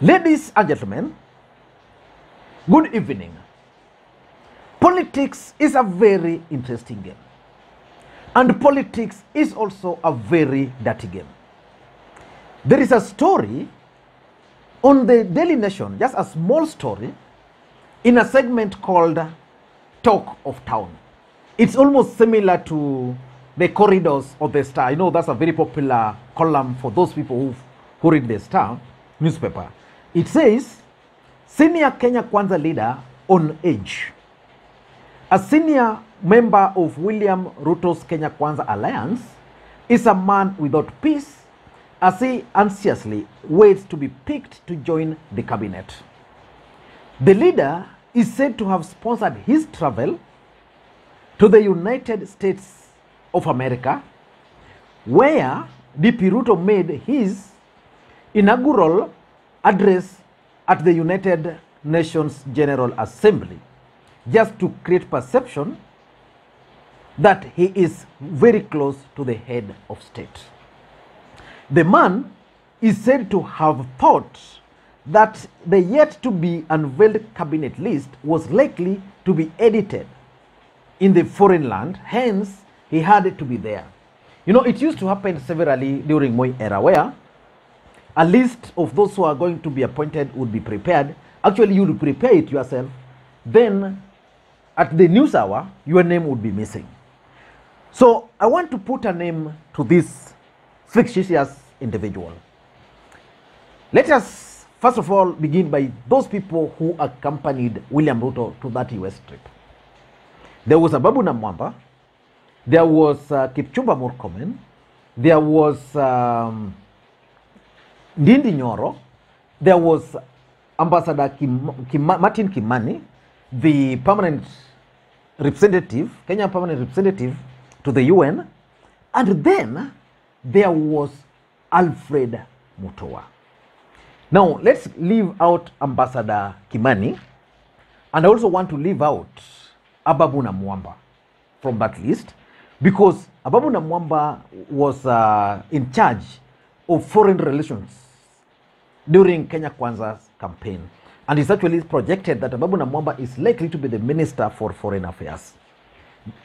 Ladies and gentlemen, good evening. Politics is a very interesting game. And politics is also a very dirty game. There is a story on the Daily Nation, just a small story, in a segment called Talk of Town. It's almost similar to the corridors of the Star. You know, that's a very popular column for those people who read the Star newspaper. It says, senior Kenya Kwanza leader on edge. A senior member of William Ruto's Kenya Kwanza alliance is a man without peace as he anxiously waits to be picked to join the cabinet. The leader is said to have sponsored his travel to the United States of America, where DP Ruto made his inaugural address at the United Nations General Assembly, just to create perception that he is very close to the head of state. The man is said to have thought that the yet to be unveiled cabinet list was likely to be edited in the foreign land, hence he had to be there. You know, it used to happen severally during Moi era, where a list of those who are going to be appointed would be prepared. Actually, you would prepare it yourself. Then, at the news hour, your name would be missing. So, I want to put a name to this fictitious individual. Let us, first of all, begin by those people who accompanied William Ruto to that US trip. There was Ababu Namwamba. There was Kipchumba Murkomen. There was Ndindi Nyoro. There was Ambassador Martin Kimani, the permanent representative, Kenyan permanent representative to the UN. And then there was Alfred Mutua. Now, let's leave out Ambassador Kimani. And I also want to leave out Ababu Namwamba from that list, because Ababu Namwamba was in charge of foreign relations during Kenya Kwanza's campaign. And it's actually projected that Ababu Namwamba is likely to be the Minister for Foreign Affairs,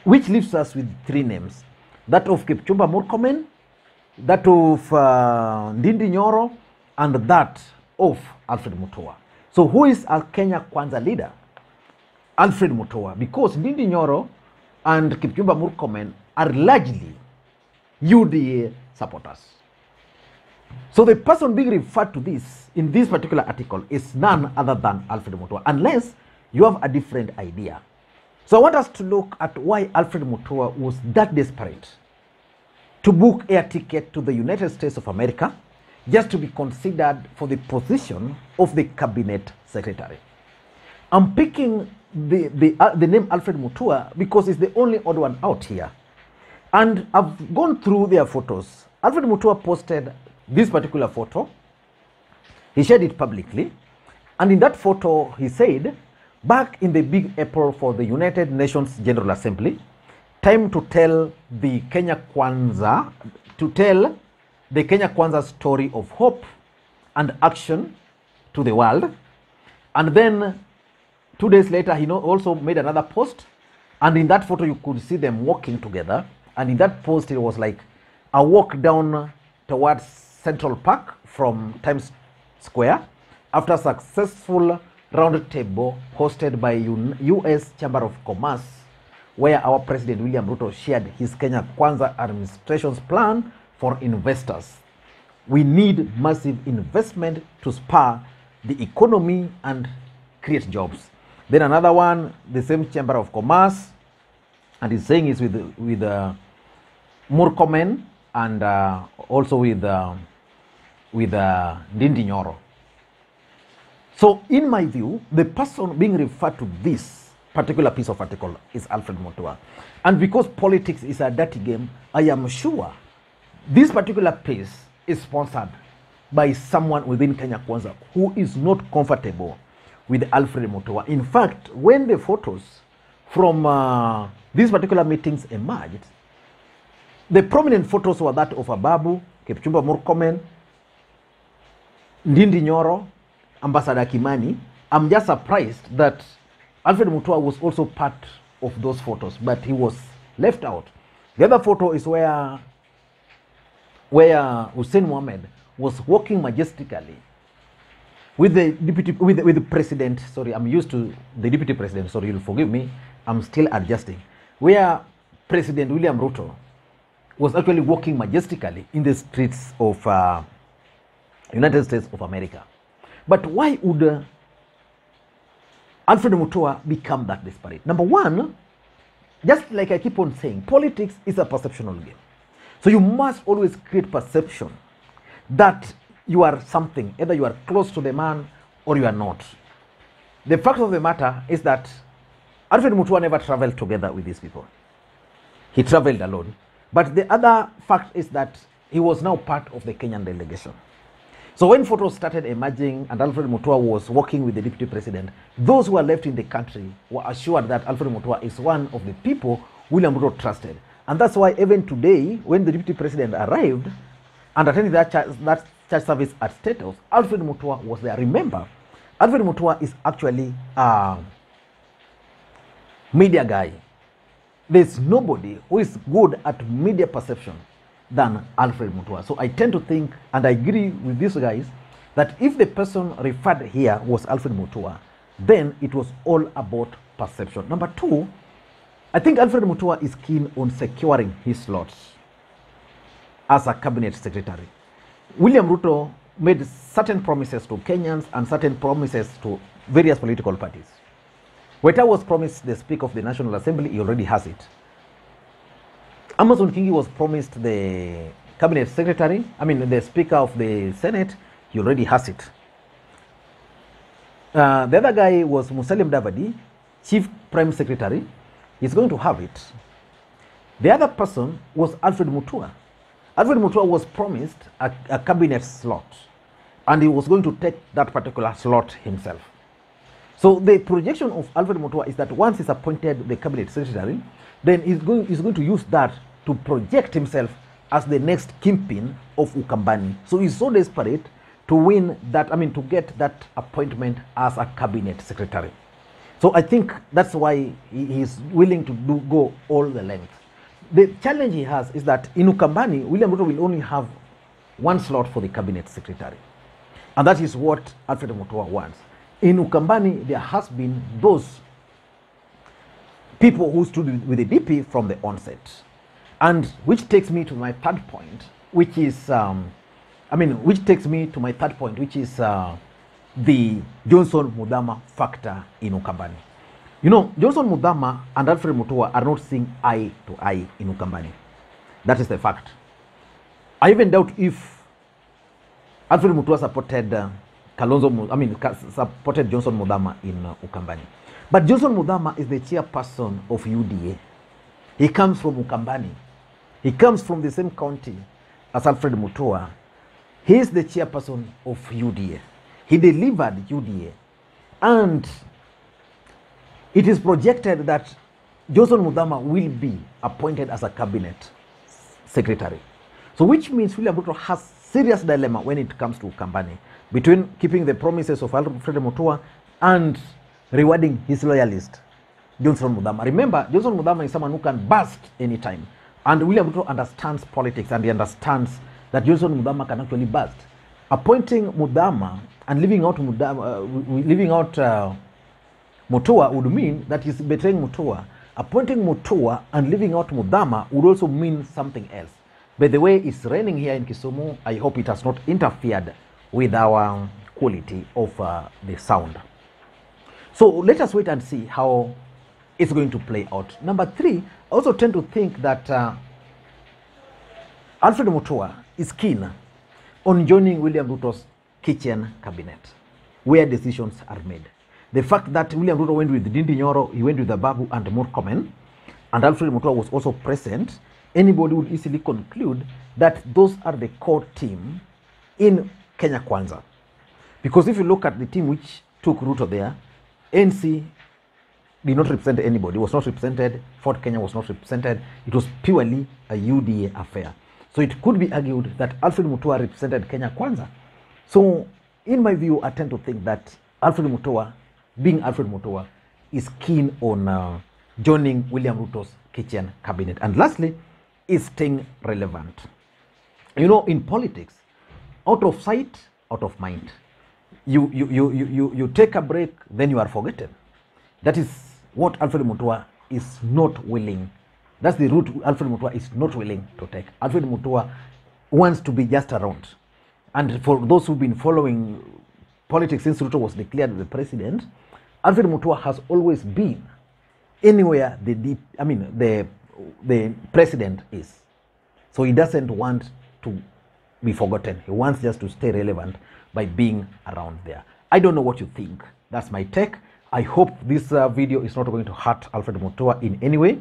which leaves us with three names: that of Kipchumba Murkomen, that of Ndindi Nyoro, and that of Alfred Mutua. So who is our Kenya Kwanza leader? Alfred Mutua, because Ndindi Nyoro and Kipchumba Murkomen are largely UDA supporters. So the person being referred to this in this particular article is none other than Alfred Mutua, unless you have a different idea. So I want us to look at why Alfred Mutua was that desperate to book air ticket to the United States of America just to be considered for the position of the cabinet secretary. I'm picking the name Alfred Mutua because it's the only odd one out here. And I've gone through their photos. Alfred Mutua posted this particular photo. He shared it publicly. And in that photo, he said, back in the Big Apple for the United Nations General Assembly, time to tell the Kenya Kwanza, story of hope and action to the world. And then 2 days later, he also made another post. And in that photo, you could see them walking together. And in that post, it was like a walk down towards Central Park from Times Square after a successful roundtable hosted by U.S. Chamber of Commerce, where our President William Ruto shared his Kenya Kwanza administration's plan for investors. We need massive investment to spur the economy and create jobs. Then another one, the same Chamber of Commerce, and he's saying it's with Murkomen and also with Ndindi Nyoro. So in my view, the person being referred to this particular piece of article is Alfred Mutua. And because politics is a dirty game, I am sure this particular piece is sponsored by someone within Kenya Kwanza who is not comfortable with Alfred Mutua. In fact, when the photos from these particular meetings emerged, the prominent photos were that of Ababu, Kipchumba Murkomen, Ndindi Nyoro, Ambassador Kimani, I'm just surprised that Alfred Mutua was also part of those photos, but he was left out. The other photo is where Hussein Mohammed was walking majestically with the deputy, with the president. Sorry, I'm used to the deputy president. Sorry, you'll forgive me. I'm still adjusting. Where President William Ruto was actually walking majestically in the streets of United States of America. But why would Alfred Mutua become that desperate? Number one, just like I keep on saying, politics is a perceptional game. So you must always create perception that you are something, either you are close to the man or you are not. The fact of the matter is that Alfred Mutua never traveled together with these people. He traveled alone. But the other fact is that he was now part of the Kenyan delegation. So when photos started emerging and Alfred Mutua was working with the deputy president, those who were left in the country were assured that Alfred Mutua is one of the people William Ruto trusted. And that's why even today, when the deputy president arrived and attended that church service at State House, Alfred Mutua was there. Remember, Alfred Mutua is actually a media guy. There's nobody who is good at media perception than Alfred Mutua. So I tend to think, and I agree with these guys, that if the person referred here was Alfred Mutua, then it was all about perception. Number two, I think Alfred Mutua is keen on securing his slots as a cabinet secretary. William Ruto made certain promises to Kenyans and certain promises to various political parties. Weta was promised the Speaker of the National Assembly, he already has it. Amason Kingi was promised the cabinet secretary, the Speaker of the Senate, he already has it. The other guy was Musalia Mudavadi, Chief Prime Secretary, he's going to have it. The other person was Alfred Mutua. Alfred Mutua was promised a cabinet slot, and he was going to take that particular slot himself. So the projection of Alfred Mutua is that once he's appointed the cabinet secretary, then he's going to use that to project himself as the next kingpin of Ukambani. So he's so desperate to win that, to get that appointment as a cabinet secretary. So I think that's why he is willing to go all the length. The challenge he has is that in Ukambani, William Ruto will only have one slot for the cabinet secretary. And that is what Alfred Mutua wants. In Ukambani, there has been those people who stood with the DP from the onset. And which takes me to my third point, which is, the Johnson Muthama factor in Ukambani. You know, Johnson Muthama and Alfred Mutua are not seeing eye to eye in Ukambani. That is the fact. I even doubt if Alfred Mutua supported supported Johnson Muthama in Ukambani. But Johnson Muthama is the chairperson of UDA. He comes from Ukambani. He comes from the same county as Alfred Mutua. He is the chairperson of UDA. He delivered UDA. And it is projected that Johnson Muthama will be appointed as a cabinet secretary. So which means William Ruto has serious dilemma when it comes to Ukambani, between keeping the promises of Alfred Mutua and rewarding his loyalist, Johnson Muthama. Remember, Johnson Muthama is someone who can burst anytime. And William Ruto understands politics, and he understands that Johnson Muthama can actually burst. Appointing Muthama and leaving out Mutua would mean that he's betraying Mutua. Appointing Mutua and leaving out Muthama would also mean something else. By the way, it's raining here in Kisumu. I hope it has not interfered with our quality of the sound. So let us wait and see how it's going to play out. Number three, I also tend to think that Alfred Mutua is keen on joining William Ruto's kitchen cabinet, where decisions are made. The fact that William Ruto went with Ndindi Nyoro, he went with Ababu and Murkomen, and Alfred Mutua was also present, anybody would easily conclude that those are the core team in Kenya Kwanza. Because if you look at the team which took Ruto there, NC did not represent anybody, was not represented, Fort Kenya was not represented, it was purely a UDA affair. So it could be argued that Alfred Mutua represented Kenya Kwanza. So in my view, I tend to think that Alfred Mutua, being Alfred Mutua, is keen on joining William Ruto's kitchen cabinet. And lastly, is staying relevant. You know, in politics, out of sight, out of mind. You take a break, then you are forgotten. That is what Alfred Mutua is not willing. That's the route Alfred Mutua is not willing to take. Alfred Mutua wants to be just around. And for those who've been following politics since Ruto was declared the president, Alfred Mutua has always been anywhere the president is. So he doesn't want to be forgotten. He wants just to stay relevant by being around there. I don't know what you think. That's my take. I hope this video is not going to hurt Alfred Mutua in any way.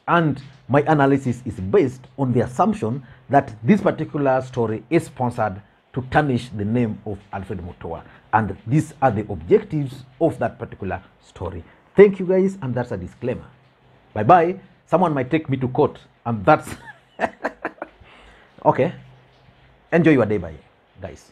And my analysis is based on the assumption that this particular story is sponsored to tarnish the name of Alfred Mutua. And these are the objectives of that particular story. Thank you guys, and that's a disclaimer. Bye-bye. Someone might take me to court, and that's... Okay. Enjoy your day, bye, guys.